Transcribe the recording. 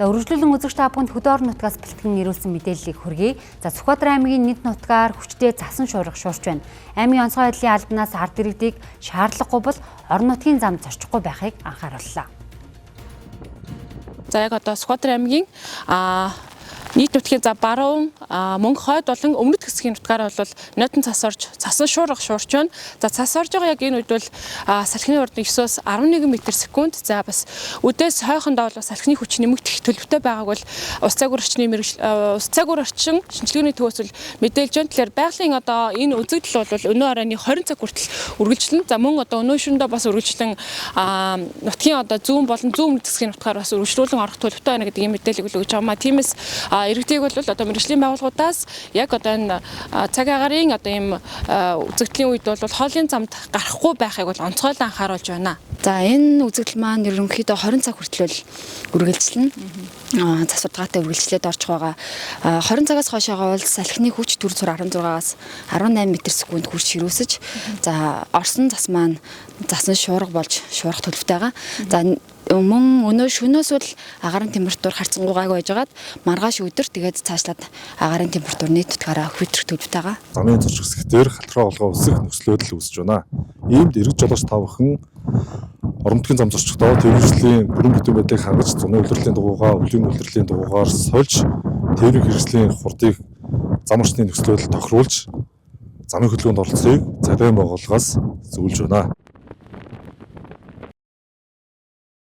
За үргэлжлүүлэн үзэгч та бүхэнд хөдөө орон нутгаас бэлтгэн ирүүлсэн мэдээллийг хүргэе. За Сүхбаатар аймгийн нийт нутгаар хүчтэй засан шуурга шуурч байна. Аймгийн онцгой байдлын албанаас ард иргэдийг шаардлагагүй бол орон нутгийн зам зорчихгүй байхыг анхаарууллаа. За яг одоо Сүхбаатар аймгийн нийт нутгийн за баруун мөнгө хойд болон өмнөд хэсгийн нутгаар бол нойтон цас орж цасан шуурга шуурч байна. За цас орж байгаа яг энэ үед бол салхины урд 9-өөс 11 м/сек. За бас үдээс хойхондоо бол салхины хүч нэмэгдэх төлөвтэй байгааг бол ус цагуур орчин шинжилгээний төвөөс бол мэдээлж байна. Тэгэхээр байгалийн одоо энэ үзэгдэл бол өнөө оройны 20 цаг хүртэл үргэлжлэн. За мөн одоо өнөө шөнөдөө бас үргэлжлэн нутгийн одоо зүүн болон зүүн өмнөд хэсгийн нутгаар бас үргэлжлүүлэн орох төлөвтэй байна гэдэг ийм мэдээлэл өгж байгаа маа. Тиймээс иргэдийг бол одоо мэргэжлийн байгууллагуудаас яг одоо энэ цаг агарын одоо ийм үзэгдлийн үед бол хоолын замд гарахгүй байхыг бол онцгойлон анхааруулж байна. За энэ үзэгдэл маань ерөнхийдөө 20 цаг хүртэл үргэлжилнэ. Засваргаатай үргэлжлээд орж байгаа. 20 цагаас хойшоогоо бол салхины хүч төр зур 16-аас 18 м/сек хүрч ширүүсэж за орсон зас маань засан шуурга болж шуурах төлөвтэй байгаа. За мөн өнөө шөнөөс бол агаарын температур харьцангуйгаагүй байжгаад маргааш өдөр тэгээд цаашлаад агаарын температур нийт нутгаараа хөдөлгөх төлөвтэй байгаа. Замын зорчих хэсгээр халтраа олгоо өсөх нөхцөлөдөл үүсэж байна. Иймд эргэж жолооч тавхан орон нутгийн зам зорчигдоо тээврийн бүрэн бүтэн байдлыг хангаж зуны улирлын дугуйгаа, өвлийн улирлын дугуйгаар сольж тээврийн хэрэгслийн хурдыг зам орчны нөхцөлөдөл тохируулж замын хөдөлгөөнд оролцохыг цалин байгууллагаас зөвлөж байна.